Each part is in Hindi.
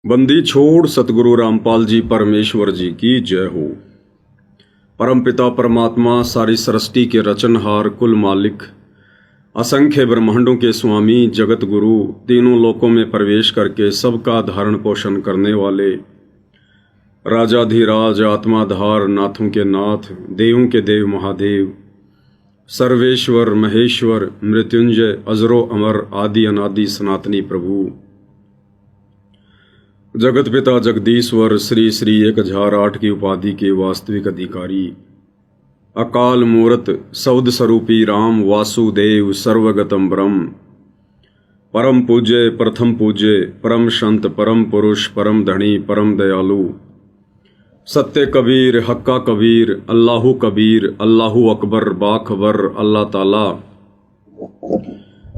बंदी छोड़ सतगुरु रामपाल जी परमेश्वर जी की जय हो। परमपिता परमात्मा सारी सृष्टि के रचनहार कुल मालिक असंख्य ब्रह्मांडों के स्वामी जगत गुरु तीनों लोकों में प्रवेश करके सबका धारण पोषण करने वाले राजाधिराज आत्माधार नाथों के नाथ देवों के देव महादेव सर्वेश्वर महेश्वर मृत्युंजय अजरो अमर आदि अनादि सनातनी प्रभु जगत पिता जगदीश्वर श्री श्री 1008 की उपाधि के वास्तविक अधिकारी अकाल मूर्त सौद स्वरूपी राम वासुदेव सर्वगतम ब्रह्म परम पूज्य प्रथम पूज्य परम संत परम पुरुष परम धनी परम दयालु सत्य कबीर हक्का कबीर अल्लाहु कबीर अल्लाहु अकबर बाखबर अल्लाह ताला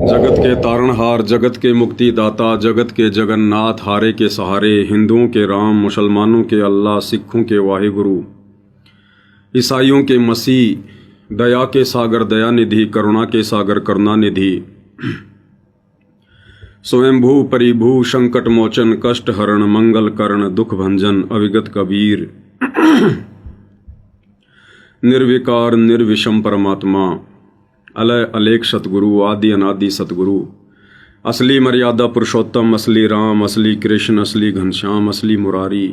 जगत के तारणहार जगत के मुक्तिदाता जगत के जगन्नाथ हारे के सहारे हिंदुओं के राम मुसलमानों के अल्लाह सिखों के वाहिगुरु ईसाइयों के मसीह दया के सागर दया निधि करुणा के सागर करुणा निधि स्वयंभू परिभू संकट मोचन कष्ट हरण मंगल करण दुख भंजन अविगत कबीर निर्विकार निर्विषम परमात्मा अलय अलेख सतगुरु आदि अनादि सतगुरु असली मर्यादा पुरुषोत्तम असली राम असली कृष्ण असली घनश्याम असली मुरारी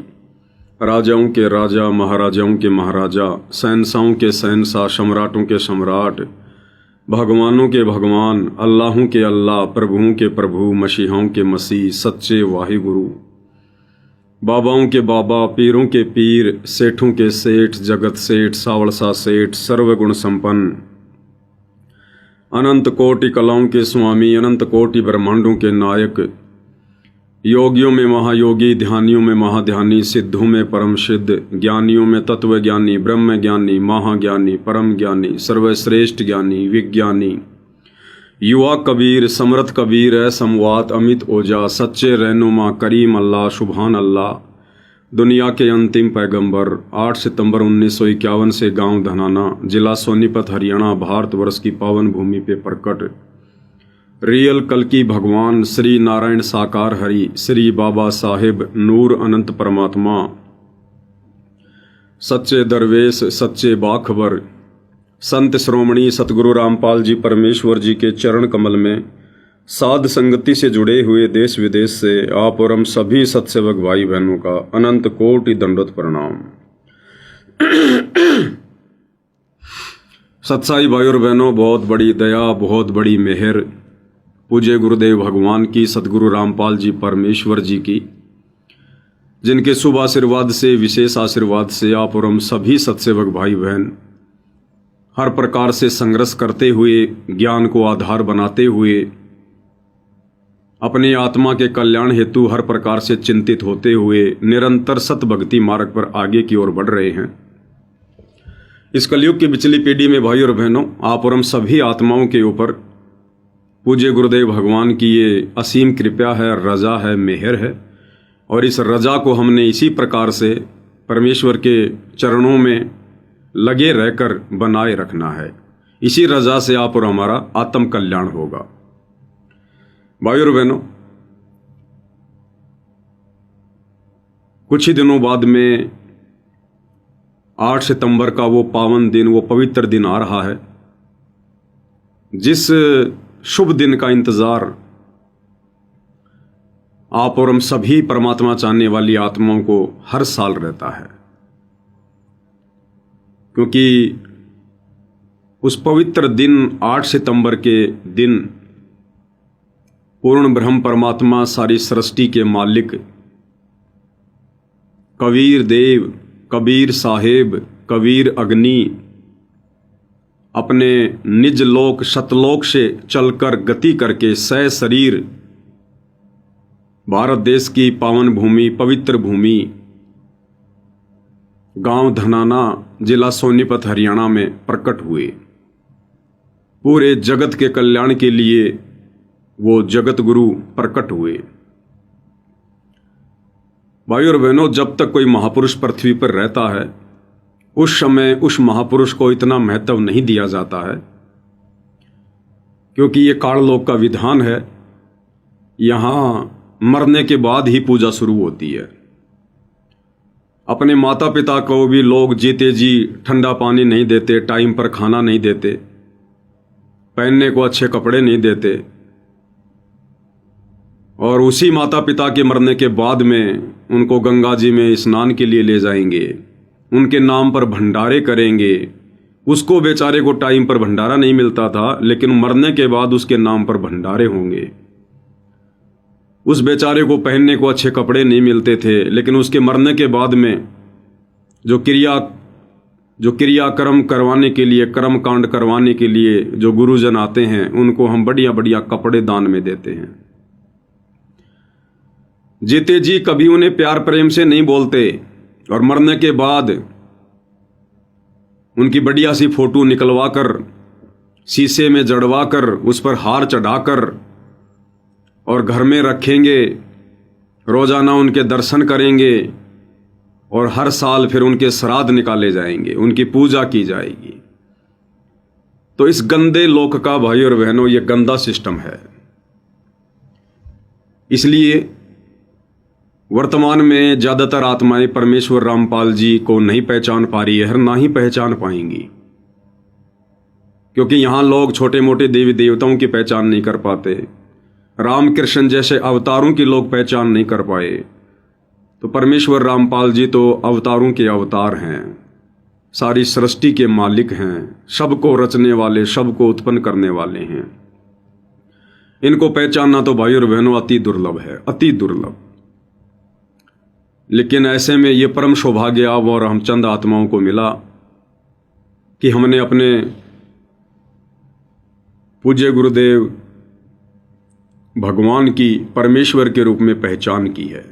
राजाओं के राजा महाराजाओं के महाराजा शहंशाहों के शहंशाह सम्राटों के सम्राट भगवानों के भगवान अल्लाहों के अल्लाह प्रभुओं के प्रभु मसीहाओं के मसीह सच्चे वाहिगुरु बाबाओं के बाबा पीरों के पीर सेठों के सेठ जगत सेठ सावड़सा सेठ सर्वगुण संपन्न अनंत कोटि कलाओं के स्वामी अनंत कोटि ब्रह्मांडों के नायक योगियों में महायोगी ध्यानियों में महाध्यानी सिद्धों में परम सिद्ध ज्ञानियों में तत्व ज्ञानी ब्रह्म ज्ञानी महाज्ञानी परम ज्ञानी सर्वश्रेष्ठ ज्ञानी विज्ञानी युवा कबीर समर्थ कबीर है समवात अमित ओजा सच्चे रहनुमा करीम अल्लाह सुभान अल्लाह दुनिया के अंतिम पैगंबर 8 सितंबर 1951 से गांव धनाना जिला सोनीपत हरियाणा भारतवर्ष की पावन भूमि पे प्रकट रियल कल की भगवान श्री नारायण साकार हरि श्री बाबा साहिब नूर अनंत परमात्मा सच्चे दरवेश सच्चे बाखबर संत श्रोमणी सतगुरु रामपाल जी परमेश्वर जी के चरण कमल में साध संगति से जुड़े हुए देश विदेश से आप और हम सभी सत्सेवक भाई बहनों का अनंत कोटि दंडवत प्रणाम। सत्साई भाई और बहनों, बहुत बड़ी दया बहुत बड़ी मेहर पूज्य गुरुदेव भगवान की सतगुरु रामपाल जी परमेश्वर जी की, जिनके शुभ आशीर्वाद से विशेष आशीर्वाद से आप और हम सभी सत्सेवक भाई बहन हर प्रकार से संघर्ष करते हुए ज्ञान को आधार बनाते हुए अपनी आत्मा के कल्याण हेतु हर प्रकार से चिंतित होते हुए निरंतर सत भक्ति मार्ग पर आगे की ओर बढ़ रहे हैं। इस कलयुग की बिचली पीढ़ी में भाई और बहनों, आप और हम सभी आत्माओं के ऊपर पूज्य गुरुदेव भगवान की ये असीम कृपा है, रजा है, मेहर है और इस रजा को हमने इसी प्रकार से परमेश्वर के चरणों में लगे रहकर बनाए रखना है। इसी रजा से आप और हमारा आत्म कल्याण होगा। भाई और बहनों, कुछ ही दिनों बाद में 8 सितंबर का वो पावन दिन, वो पवित्र दिन आ रहा है, जिस शुभ दिन का इंतजार आप और हम सभी परमात्मा चाहने वाली आत्माओं को हर साल रहता है, क्योंकि उस पवित्र दिन 8 सितंबर के दिन पूर्ण ब्रह्म परमात्मा सारी सृष्टि के मालिक कबीर देव कबीर साहेब कबीर अग्नि अपने निज लोक सतलोक से चलकर गति करके सह शरीर भारत देश की पावन भूमि पवित्र भूमि गांव धनाना जिला सोनीपत हरियाणा में प्रकट हुए। पूरे जगत के कल्याण के लिए वो जगत गुरु प्रकट हुए। भाई और बहनों, जब तक कोई महापुरुष पृथ्वी पर रहता है उस समय उस महापुरुष को इतना महत्व नहीं दिया जाता है, क्योंकि ये काललोक का विधान है। यहाँ मरने के बाद ही पूजा शुरू होती है। अपने माता पिता को भी लोग जीते जी ठंडा पानी नहीं देते, टाइम पर खाना नहीं देते, पहनने को अच्छे कपड़े नहीं देते, और उसी माता पिता के मरने के बाद में उनको गंगा जी में स्नान के लिए ले जाएंगे, उनके नाम पर भंडारे करेंगे। उसको बेचारे को टाइम पर भंडारा नहीं मिलता था, लेकिन मरने के बाद उसके नाम पर भंडारे होंगे। उस बेचारे को पहनने को अच्छे कपड़े नहीं मिलते थे, लेकिन उसके मरने के बाद में जो क्रियाक्रम करवाने के लिए, कर्म कांड करवाने के लिए जो गुरुजन आते हैं, उनको हम बढ़िया बढ़िया कपड़े दान में देते हैं। जीते जी कभी उन्हें प्यार प्रेम से नहीं बोलते, और मरने के बाद उनकी बढ़िया सी फोटो निकलवा कर, शीशे में जड़वा कर, उस पर हार चढ़ाकर और घर में रखेंगे। रोजाना उनके दर्शन करेंगे और हर साल फिर उनके श्राद्ध निकाले जाएंगे, उनकी पूजा की जाएगी। तो इस गंदे लोक का भाई और बहनों ये गंदा सिस्टम है। इसलिए वर्तमान में ज्यादातर आत्माएं परमेश्वर रामपाल जी को नहीं पहचान पा रही है, ना ही पहचान पाएंगी, क्योंकि यहां लोग छोटे मोटे देवी देवताओं की पहचान नहीं कर पाते। रामकृष्ण जैसे अवतारों की लोग पहचान नहीं कर पाए, तो परमेश्वर रामपाल जी तो अवतारों के अवतार हैं, सारी सृष्टि के मालिक हैं, सबको रचने वाले, सबको उत्पन्न करने वाले हैं। इनको पहचानना तो भाई और बहनों अति दुर्लभ है, अति दुर्लभ। लेकिन ऐसे में ये परम सौभाग्य अब और हम चंद आत्माओं को मिला कि हमने अपने पूज्य गुरुदेव भगवान की परमेश्वर के रूप में पहचान की है,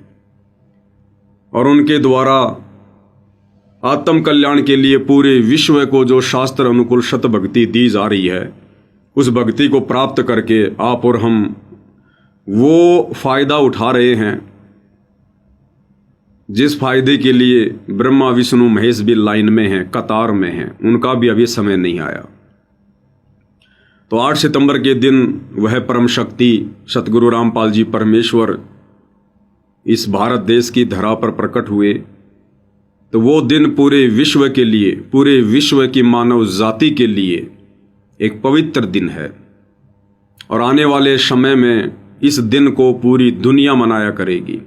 और उनके द्वारा आत्म कल्याण के लिए पूरे विश्व को जो शास्त्र अनुकूल शत भक्ति दी जा रही है, उस भक्ति को प्राप्त करके आप और हम वो फायदा उठा रहे हैं जिस फायदे के लिए ब्रह्मा विष्णु महेश भी लाइन में हैं, कतार में हैं, उनका भी अभी समय नहीं आया। तो 8 सितंबर के दिन वह परम शक्ति सतगुरु रामपाल जी परमेश्वर इस भारत देश की धरा पर प्रकट हुए। तो वो दिन पूरे विश्व के लिए, पूरे विश्व की मानव जाति के लिए एक पवित्र दिन है, और आने वाले समय में इस दिन को पूरी दुनिया मनाया करेगी,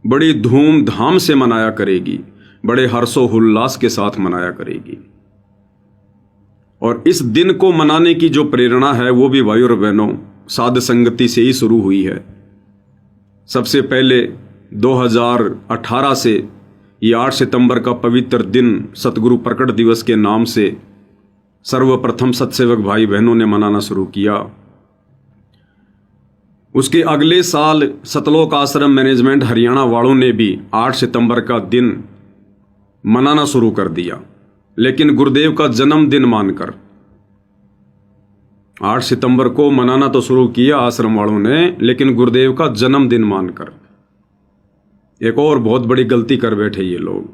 बड़ी धूमधाम से मनाया करेगी, बड़े हर्षोल्लास के साथ मनाया करेगी। और इस दिन को मनाने की जो प्रेरणा है वो भी भाई और बहनों साध संगति से ही शुरू हुई है। सबसे पहले 2018 से ये 8 सितंबर का पवित्र दिन सतगुरु प्रकट दिवस के नाम से सर्वप्रथम सत्सेवक भाई बहनों ने मनाना शुरू किया। उसके अगले साल सतलोक आश्रम मैनेजमेंट हरियाणा वालों ने भी 8 सितंबर का दिन मनाना शुरू कर दिया, लेकिन गुरुदेव का जन्मदिन मानकर 8 सितंबर को मनाना तो शुरू किया आश्रम वालों ने, लेकिन गुरुदेव का जन्मदिन मानकर। एक और बहुत बड़ी गलती कर बैठे ये लोग,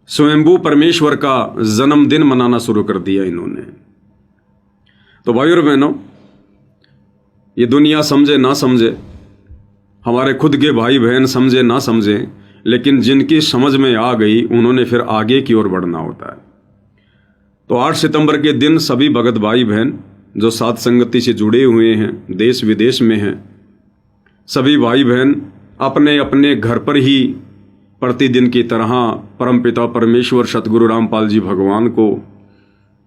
स्वयंभू परमेश्वर का जन्मदिन मनाना शुरू कर दिया इन्होंने। तो भाई और बहनों, ये दुनिया समझे ना समझे, हमारे खुद के भाई बहन समझे ना समझे, लेकिन जिनकी समझ में आ गई उन्होंने फिर आगे की ओर बढ़ना होता है। तो 8 सितंबर के दिन सभी भगत भाई बहन जो साध संगति से जुड़े हुए हैं, देश विदेश में हैं, सभी भाई बहन अपने अपने घर पर ही प्रतिदिन की तरह परमपिता परमेश्वर सतगुरु रामपाल जी भगवान को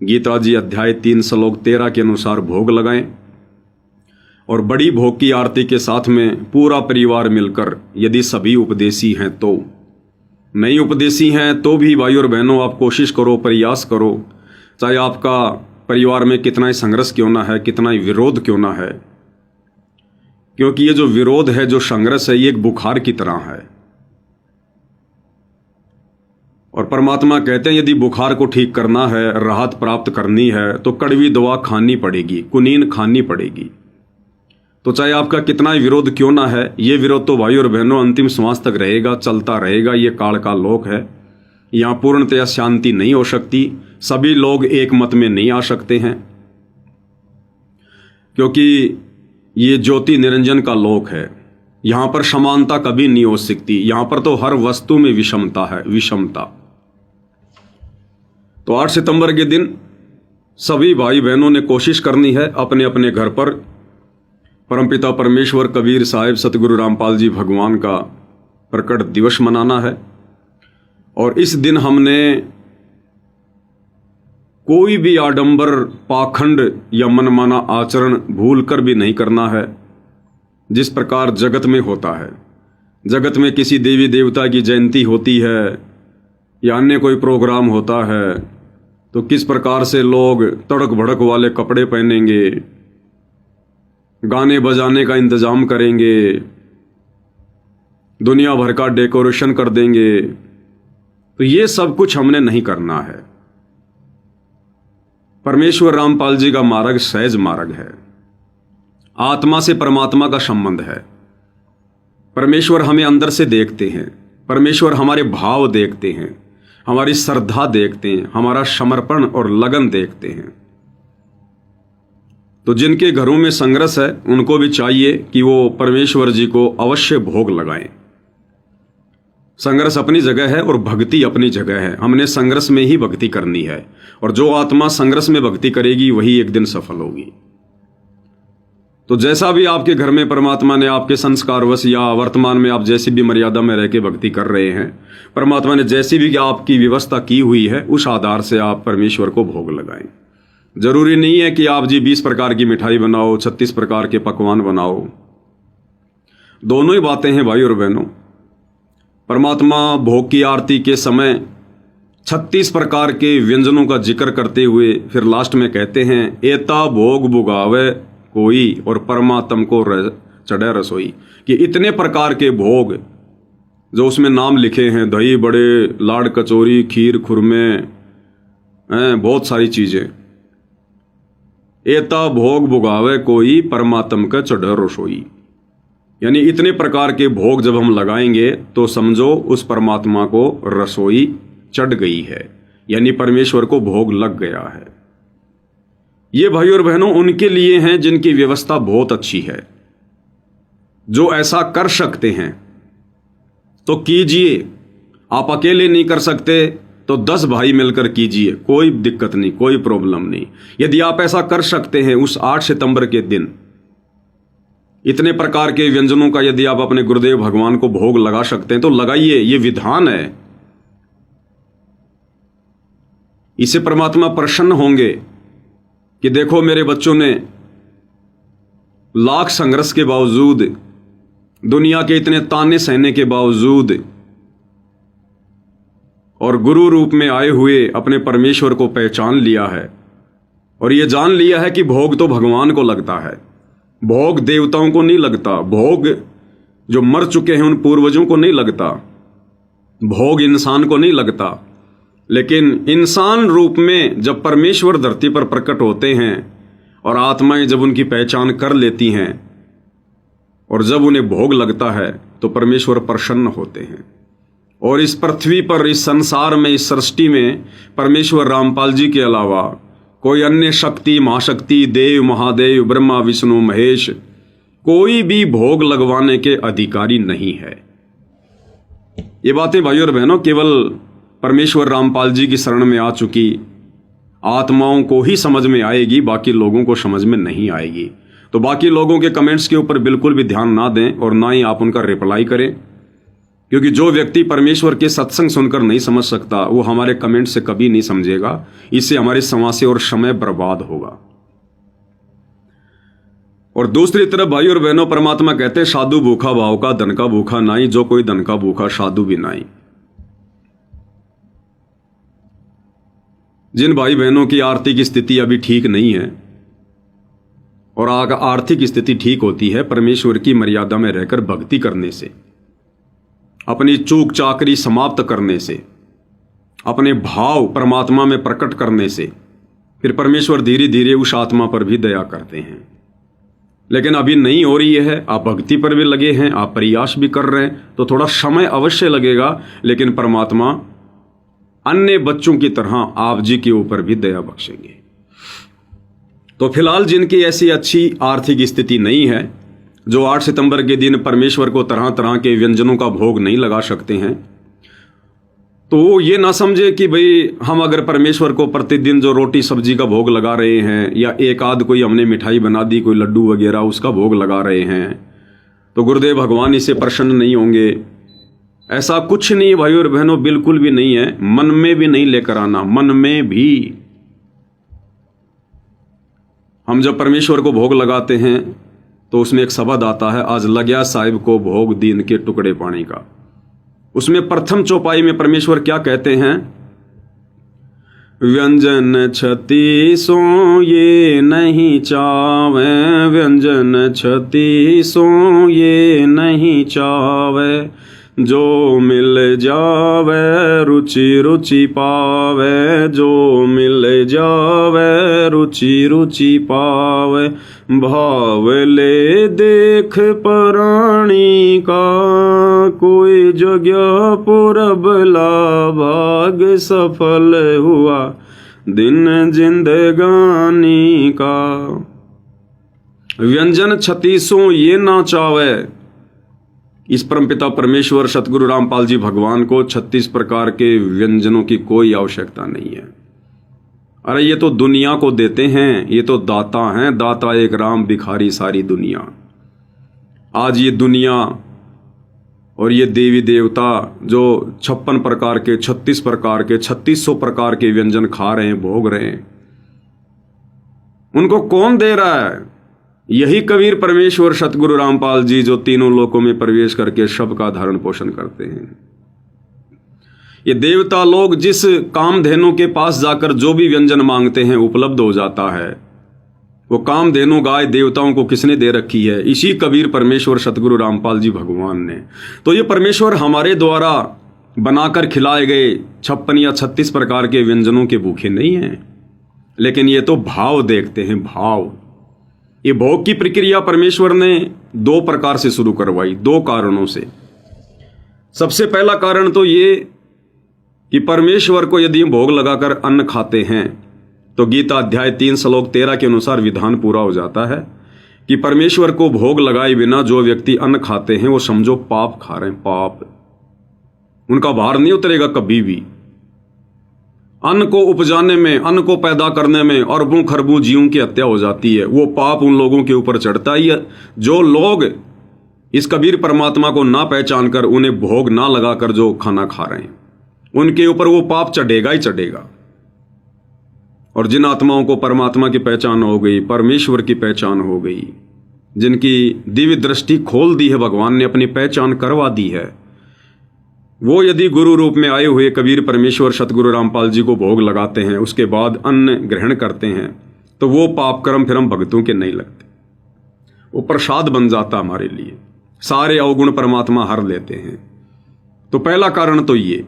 गीता जी अध्याय 3 श्लोक 13 के अनुसार भोग लगाएं, और बड़ी भोग की आरती के साथ में पूरा परिवार मिलकर, यदि सभी उपदेशी हैं तो, नहीं उपदेशी हैं तो भी भाई और बहनों आप कोशिश करो, प्रयास करो, चाहे आपका परिवार में कितना ही संघर्ष क्यों ना है, कितना ही विरोध क्यों ना है, क्योंकि ये जो विरोध है, जो संघर्ष है, ये एक बुखार की तरह है। और परमात्मा कहते हैं यदि बुखार को ठीक करना है, राहत प्राप्त करनी है, तो कड़वी दवा खानी पड़ेगी, कुनीन खानी पड़ेगी। तो चाहे आपका कितना ही विरोध क्यों ना है, ये विरोध तो भाई और बहनों अंतिम श्वास तक रहेगा, चलता रहेगा। ये काल का लोक है, यहाँ पूर्णतया शांति नहीं हो सकती, सभी लोग एक मत में नहीं आ सकते हैं, क्योंकि ये ज्योति निरंजन का लोक है। यहां पर समानता कभी नहीं हो सकती, यहां पर तो हर वस्तु में विषमता है, विषमता। तो 8 सितंबर के दिन सभी भाई बहनों ने कोशिश करनी है अपने अपने घर पर परमपिता परमेश्वर कबीर साहिब सतगुरु रामपाल जी भगवान का प्रकट दिवस मनाना है। और इस दिन हमने कोई भी आडंबर, पाखंड या मनमाना आचरण भूल कर भी नहीं करना है। जिस प्रकार जगत में होता है, जगत में किसी देवी देवता की जयंती होती है या अन्य कोई प्रोग्राम होता है तो किस प्रकार से लोग तड़क भड़क वाले कपड़े पहनेंगे, गाने बजाने का इंतजाम करेंगे, दुनिया भर का डेकोरेशन कर देंगे। तो ये सब कुछ हमने नहीं करना है। परमेश्वर रामपाल जी का मार्ग सहज मार्ग है, आत्मा से परमात्मा का संबंध है। परमेश्वर हमें अंदर से देखते हैं, परमेश्वर हमारे भाव देखते हैं, हमारी श्रद्धा देखते हैं, हमारा समर्पण और लगन देखते हैं। तो जिनके घरों में संघर्ष है उनको भी चाहिए कि वो परमेश्वर जी को अवश्य भोग लगाएं। संघर्ष अपनी जगह है और भक्ति अपनी जगह है। हमने संघर्ष में ही भक्ति करनी है और जो आत्मा संघर्ष में भक्ति करेगी वही एक दिन सफल होगी। तो जैसा भी आपके घर में परमात्मा ने आपके संस्कारवश या वर्तमान में आप जैसी भी मर्यादा में रह के भक्ति कर रहे हैं, परमात्मा ने जैसी भी आपकी व्यवस्था की हुई है उस आधार से आप परमेश्वर को भोग लगाएं। जरूरी नहीं है कि आप जी 20 प्रकार की मिठाई बनाओ, 36 प्रकार के पकवान बनाओ। दोनों ही बातें हैं भाई और बहनों। परमात्मा भोग की आरती के समय 36 प्रकार के व्यंजनों का जिक्र करते हुए फिर लास्ट में कहते हैं, एता भोग बुगावे कोई और परमात्म को चढ़े रसोई। कि इतने प्रकार के भोग जो उसमें नाम लिखे हैं, दही बड़े, लाड़ कचौरी, खीर खुरमे, बहुत सारी चीजें। एता भोग बुगावे कोई परमात्म का चढ़े रसोई, यानी इतने प्रकार के भोग जब हम लगाएंगे तो समझो उस परमात्मा को रसोई चढ़ गई है, यानी परमेश्वर को भोग लग गया है। ये भाई और बहनों उनके लिए हैं जिनकी व्यवस्था बहुत अच्छी है, जो ऐसा कर सकते हैं तो कीजिए। आप अकेले नहीं कर सकते तो 10 भाई मिलकर कीजिए, कोई दिक्कत नहीं, कोई प्रॉब्लम नहीं। यदि आप ऐसा कर सकते हैं उस 8 सितंबर के दिन इतने प्रकार के व्यंजनों का यदि आप अपने गुरुदेव भगवान को भोग लगा सकते हैं तो लगाइए, ये विधान है। इससे परमात्मा प्रसन्न होंगे कि देखो मेरे बच्चों ने लाख संघर्ष के बावजूद, दुनिया के इतने ताने सहने के बावजूद और गुरु रूप में आए हुए अपने परमेश्वर को पहचान लिया है और ये जान लिया है कि भोग तो भगवान को लगता है, भोग देवताओं को नहीं लगता, भोग जो मर चुके हैं उन पूर्वजों को नहीं लगता, भोग इंसान को नहीं लगता। लेकिन इंसान रूप में जब परमेश्वर धरती पर प्रकट होते हैं और आत्माएं जब उनकी पहचान कर लेती हैं और जब उन्हें भोग लगता है तो परमेश्वर प्रसन्न होते हैं। और इस पृथ्वी पर, इस संसार में, इस सृष्टि में परमेश्वर रामपाल जी के अलावा कोई अन्य शक्ति, महाशक्ति, देव, महादेव, ब्रह्मा, विष्णु, महेश कोई भी भोग लगवाने के अधिकारी नहीं है। ये बातें भाई और बहनों केवल परमेश्वर रामपाल जी की शरण में आ चुकी आत्माओं को ही समझ में आएगी, बाकी लोगों को समझ में नहीं आएगी। तो बाकी लोगों के कमेंट्स के ऊपर बिल्कुल भी ध्यान ना दें और ना ही आप उनका रिप्लाई करें, क्योंकि जो व्यक्ति परमेश्वर के सत्संग सुनकर नहीं समझ सकता वो हमारे कमेंट से कभी नहीं समझेगा। इससे हमारे समय से और समय बर्बाद होगा। और दूसरी तरफ भाई और बहनों परमात्मा कहते हैं, साधु भूखा भाव का, धन का भूखा नाई, जो कोई धन का भूखा साधु भी नाई। जिन भाई बहनों की आर्थिक स्थिति अभी ठीक नहीं है और आर्थिक स्थिति ठीक होती है परमेश्वर की मर्यादा में रहकर भक्ति करने से, अपनी चूक चाकरी समाप्त करने से, अपने भाव परमात्मा में प्रकट करने से, फिर परमेश्वर धीरे धीरे उस आत्मा पर भी दया करते हैं। लेकिन अभी नहीं हो रही है, आप भक्ति पर भी लगे हैं, आप प्रयास भी कर रहे हैं, तो थोड़ा समय अवश्य लगेगा, लेकिन परमात्मा अन्य बच्चों की तरह आप जी के ऊपर भी दया बख्शेंगे। तो फिलहाल जिनकी ऐसी अच्छी आर्थिक स्थिति नहीं है, जो 8 सितंबर के दिन परमेश्वर को तरह तरह के व्यंजनों का भोग नहीं लगा सकते हैं, तो वो ये ना समझे कि भाई हम अगर परमेश्वर को प्रतिदिन जो रोटी सब्जी का भोग लगा रहे हैं, या एक आध कोई हमने मिठाई बना दी, कोई लड्डू वगैरह उसका भोग लगा रहे हैं, तो गुरुदेव भगवान इससे प्रसन्न नहीं होंगे। ऐसा कुछ नहीं है भाइयों और बहनों, बिल्कुल भी नहीं है। मन में भी नहीं लेकर आना, मन में भी। हम जब परमेश्वर को भोग लगाते हैं तो उसमें एक शब्द आता है, आज लग्या साहिब को भोग दीन के टुकड़े पानी का। उसमें प्रथम चौपाई में परमेश्वर क्या कहते हैं? व्यंजन 36 ये नहीं चावे, व्यंजन 36 ये नहीं चावे, जो मिल जावे रुचि रुचि पावे, जो मिल जावे रुचि रुचि पावे, भाव ले देख प्राणी का, कोई जगह पुरबला भाग सफल हुआ दिन जिंदगानी का। व्यंजन 36 ये ना चावे। इस परमपिता परमेश्वर सतगुरु रामपाल जी भगवान को 36 प्रकार के व्यंजनों की कोई आवश्यकता नहीं है। अरे ये तो दुनिया को देते हैं, ये तो दाता हैं, दाता एक राम भिखारी सारी दुनिया। आज ये दुनिया और ये देवी देवता जो 56 प्रकार के 36 प्रकार के 3600 प्रकार के व्यंजन खा रहे हैं, भोग रहे हैं, उनको कौन दे रहा है? यही कबीर परमेश्वर सतगुरु रामपाल जी, जो तीनों लोकों में प्रवेश करके सबका धारण पोषण करते हैं। ये देवता लोग जिस कामधेनु के पास जाकर जो भी व्यंजन मांगते हैं उपलब्ध हो जाता है। वो कामधेनु गाय देवताओं को किसने दे रखी है? इसी कबीर परमेश्वर सतगुरु रामपाल जी भगवान ने। तो ये परमेश्वर हमारे द्वारा बनाकर खिलाए गए 56 या 36 प्रकार के व्यंजनों के भूखे नहीं हैं, लेकिन ये तो भाव देखते हैं, भाव। ये भोग की प्रक्रिया परमेश्वर ने 2 प्रकार से शुरू करवाई, 2 कारणों से। सबसे पहला कारण तो ये कि परमेश्वर को यदि हम भोग लगाकर अन्न खाते हैं तो गीता अध्याय 3 श्लोक 13 के अनुसार विधान पूरा हो जाता है कि परमेश्वर को भोग लगाए बिना जो व्यक्ति अन्न खाते हैं वो समझो पाप खा रहे हैं, पाप। उनका भार नहीं उतरेगा कभी भी। अन्न को उपजाने में, अन्न को पैदा करने में अरबों खरबों जीवों की हत्या हो जाती है। वो पाप उन लोगों के ऊपर चढ़ता ही है जो लोग इस कबीर परमात्मा को ना पहचान कर, उन्हें भोग ना लगाकर जो खाना खा रहे हैं, उनके ऊपर वो पाप चढ़ेगा ही चढ़ेगा। और जिन आत्माओं को परमात्मा की पहचान हो गई, परमेश्वर की पहचान हो गई, जिनकी दिव्य दृष्टि खोल दी है, भगवान ने अपनी पहचान करवा दी है, वो यदि गुरु रूप में आए हुए कबीर परमेश्वर सतगुरु रामपाल जी को भोग लगाते हैं, उसके बाद अन्न ग्रहण करते हैं, तो वो पाप कर्म फिर हम भक्तों के नहीं लगते। वो प्रसाद बन जाता हमारे लिए, सारे अवगुण परमात्मा हर लेते हैं। तो पहला कारण तो ये।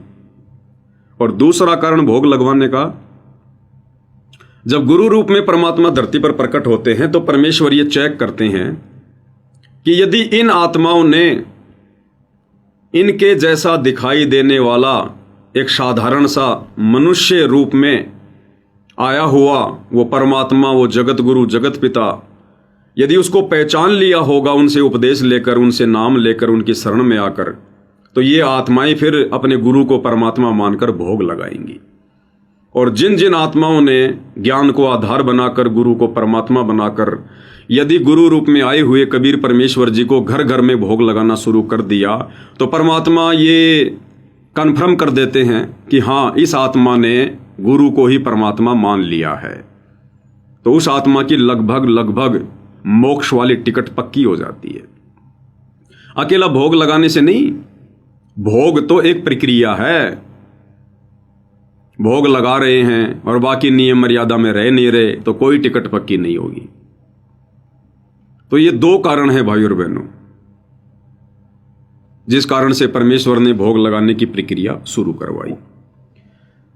और दूसरा कारण भोग लगवाने का, जब गुरु रूप में परमात्मा धरती पर प्रकट होते हैं तो परमेश्वर ये चेक करते हैं कि यदि इन आत्माओं ने इनके जैसा दिखाई देने वाला एक साधारण सा मनुष्य रूप में आया हुआ वो परमात्मा, वो जगत गुरु, जगत पिता, यदि उसको पहचान लिया होगा, उनसे उपदेश लेकर, उनसे नाम लेकर, उनकी शरण में आकर, तो ये आत्माएं फिर अपने गुरु को परमात्मा मानकर भोग लगाएंगी। और जिन जिन आत्माओं ने ज्ञान को आधार बनाकर, गुरु को परमात्मा बनाकर, यदि गुरु रूप में आए हुए कबीर परमेश्वर जी को घर घर में भोग लगाना शुरू कर दिया, तो परमात्मा ये कन्फर्म कर देते हैं कि हाँ, इस आत्मा ने गुरु को ही परमात्मा मान लिया है। तो उस आत्मा की लगभग मोक्ष वाली टिकट पक्की हो जाती है। अकेला भोग लगाने से नहीं, भोग तो एक प्रक्रिया है। भोग लगा रहे हैं और बाकी नियम मर्यादा में रह नहीं रहे तो कोई टिकट पक्की नहीं होगी। तो ये 2 कारण है भाई और बहनों, जिस कारण से परमेश्वर ने भोग लगाने की प्रक्रिया शुरू करवाई।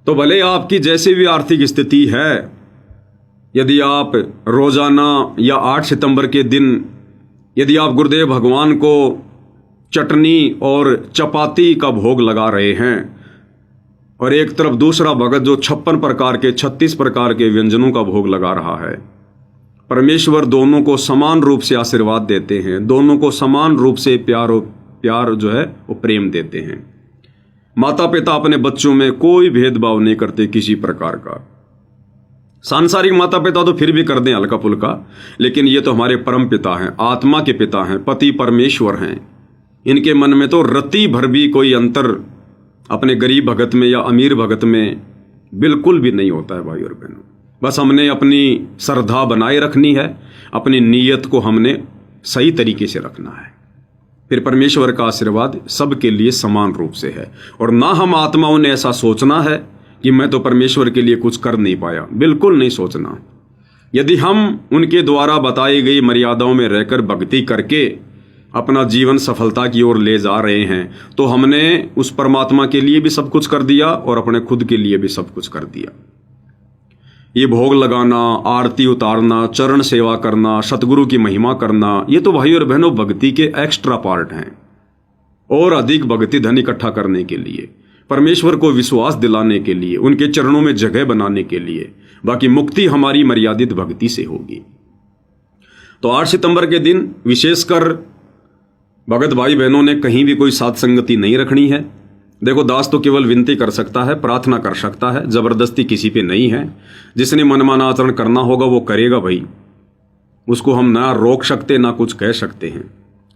तो भले आपकी जैसी भी आर्थिक स्थिति है, यदि आप रोजाना या 8 सितंबर के दिन यदि आप गुरुदेव भगवान को चटनी और चपाती का भोग लगा रहे हैं और एक तरफ दूसरा भगत जो 56 प्रकार के 36 प्रकार के व्यंजनों का भोग लगा रहा है, परमेश्वर दोनों को समान रूप से आशीर्वाद देते हैं, दोनों को समान रूप से प्यार जो है वो प्रेम देते हैं। माता पिता अपने बच्चों में कोई भेदभाव नहीं करते किसी प्रकार का। सांसारिक माता पिता तो फिर भी कर दें हल्का फुल्का, लेकिन ये तो हमारे परम पिता हैं, आत्मा के पिता हैं, पति परमेश्वर हैं। इनके मन में तो रत्ती भर भी कोई अंतर अपने गरीब भगत में या अमीर भगत में बिल्कुल भी नहीं होता है भाई और बहनों। बस हमने अपनी श्रद्धा बनाए रखनी है, अपनी नीयत को हमने सही तरीके से रखना है, फिर परमेश्वर का आशीर्वाद सबके लिए समान रूप से है। और ना हम आत्माओं ने ऐसा सोचना है कि मैं तो परमेश्वर के लिए कुछ कर नहीं पाया, बिल्कुल नहीं सोचना। यदि हम उनके द्वारा बताई गई मर्यादाओं में रहकर भक्ति करके अपना जीवन सफलता की ओर ले जा रहे हैं, तो हमने उस परमात्मा के लिए भी सब कुछ कर दिया और अपने खुद के लिए भी सब कुछ कर दिया। ये भोग लगाना, आरती उतारना, चरण सेवा करना, सतगुरु की महिमा करना, ये तो भाई और बहनों भक्ति के एक्स्ट्रा पार्ट हैं। और अधिक भक्ति धन इकट्ठा करने के लिए, परमेश्वर को विश्वास दिलाने के लिए, उनके चरणों में जगह बनाने के लिए। बाकी मुक्ति हमारी मर्यादित भक्ति से होगी। तो 8 सितंबर के दिन विशेषकर भगत भाई बहनों ने कहीं भी कोई साथ संगति नहीं रखनी है। देखो, दास तो केवल विनती कर सकता है, प्रार्थना कर सकता है, जबरदस्ती किसी पे नहीं है। जिसने मनमाना आचरण करना होगा वो करेगा भाई, उसको हम ना रोक सकते ना कुछ कह सकते हैं।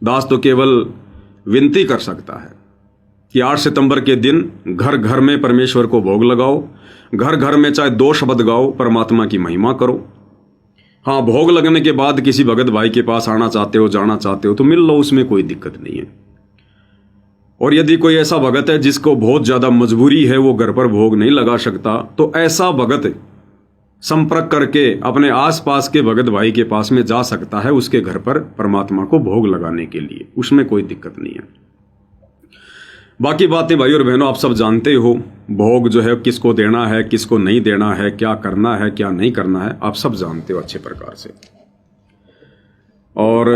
दास तो केवल विनती कर सकता है कि 8 सितंबर के दिन घर घर में परमेश्वर को भोग लगाओ, घर घर में चाहे 2 शब्द गाओ, परमात्मा की महिमा करो। हाँ, भोग लगने के बाद किसी भगत भाई के पास आना चाहते हो, जाना चाहते हो तो मिल लो, उसमें कोई दिक्कत नहीं है। और यदि कोई ऐसा भगत है जिसको बहुत ज्यादा मजबूरी है, वो घर पर भोग नहीं लगा सकता, तो ऐसा भगत संपर्क करके अपने आसपास के भगत भाई के पास में जा सकता है उसके घर पर परमात्मा को भोग लगाने के लिए, उसमें कोई दिक्कत नहीं है। बाकी बातें भाई और बहनों आप सब जानते हो, भोग जो है किसको देना है, किसको नहीं देना है, क्या करना है, क्या नहीं करना है, आप सब जानते हो अच्छे प्रकार से। और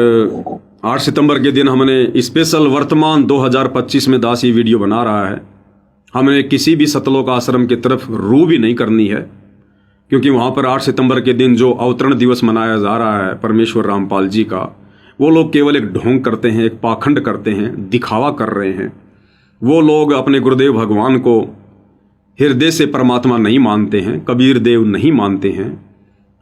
8 सितंबर के दिन हमने स्पेशल वर्तमान 2025 में दास ये वीडियो बना रहा है। हमने किसी भी सतलोक आश्रम की तरफ रू भी नहीं करनी है, क्योंकि वहाँ पर 8 सितंबर के दिन जो अवतरण दिवस मनाया जा रहा है परमेश्वर रामपाल जी का, वो लोग केवल एक ढोंग करते हैं, एक पाखंड करते हैं, दिखावा कर रहे हैं। वो लोग अपने गुरुदेव भगवान को हृदय से परमात्मा नहीं मानते हैं, कबीर देव नहीं मानते हैं।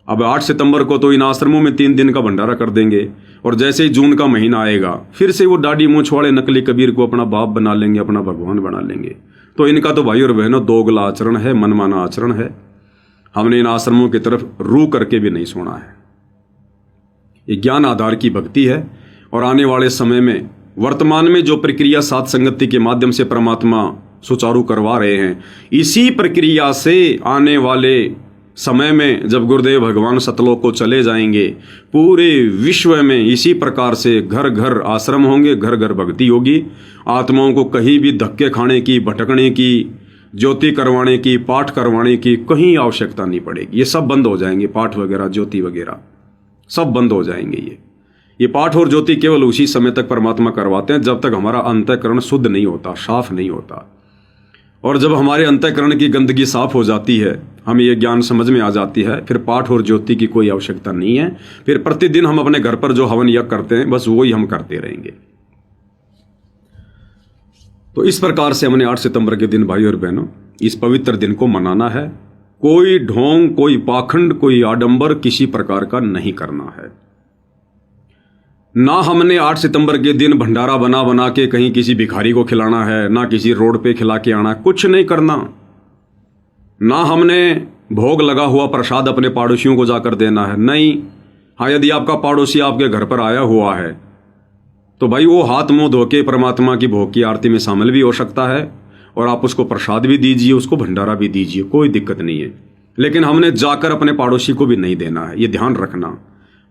अब 8 सितंबर को तो इन आश्रमों में 3 दिन का भंडारा कर देंगे, और जैसे ही जून का महीना आएगा फिर से वो दाढ़ी मूंछ वाले नकली कबीर को अपना बाप बना लेंगे, अपना भगवान बना लेंगे। तो इनका तो भाई और बहनों दोगला आचरण है, मनमाना आचरण है। हमने इन आश्रमों की तरफ रू करके भी नहीं सुना है। ये ज्ञान आधार की भक्ति है, और आने वाले समय में वर्तमान में जो प्रक्रिया साथ संगति के माध्यम से परमात्मा सुचारू करवा रहे हैं, इसी प्रक्रिया से आने वाले समय में जब गुरुदेव भगवान सतलोक को चले जाएंगे, पूरे विश्व में इसी प्रकार से घर घर आश्रम होंगे, घर घर भक्ति होगी। आत्माओं को कहीं भी धक्के खाने की, भटकने की, ज्योति करवाने की, पाठ करवाने की कहीं आवश्यकता नहीं पड़ेगी। ये सब बंद हो जाएंगे, पाठ वगैरह, ज्योति वगैरह सब बंद हो जाएंगे। ये पाठ और ज्योति केवल उसी समय तक परमात्मा करवाते हैं जब तक हमारा अंतःकरण शुद्ध नहीं होता, साफ नहीं होता। और जब हमारे अंतःकरण की गंदगी साफ हो जाती है, हमें ये ज्ञान समझ में आ जाती है, फिर पाठ और ज्योति की कोई आवश्यकता नहीं है। फिर प्रतिदिन हम अपने घर पर जो हवन यज्ञ करते हैं, बस वही हम करते रहेंगे। तो इस प्रकार से हमने 8 सितंबर के दिन भाई और बहनों इस पवित्र दिन को मनाना है। कोई ढोंग, कोई पाखंड, कोई आडंबर किसी प्रकार का नहीं करना है। ना हमने 8 सितंबर के दिन भंडारा बना बना के कहीं किसी भिखारी को खिलाना है, ना किसी रोड पे खिला के आना, कुछ नहीं करना। ना हमने भोग लगा हुआ प्रसाद अपने पड़ोसियों को जाकर देना है, नहीं। हाँ, यदि आपका पड़ोसी आपके घर पर आया हुआ है तो भाई वो हाथ मुंह धो के परमात्मा की भोग की आरती में शामिल भी हो सकता है, और आप उसको प्रसाद भी दीजिए, उसको भंडारा भी दीजिए, कोई दिक्कत नहीं है। लेकिन हमने जाकर अपने पड़ोसी को भी नहीं देना है, ये ध्यान रखना।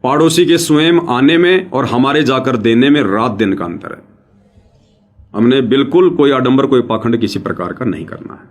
पड़ोसी के स्वयं आने में और हमारे जाकर देने में रात दिन का अंतर है। हमने बिल्कुल कोई आडंबर, कोई पाखंड किसी प्रकार का नहीं करना है।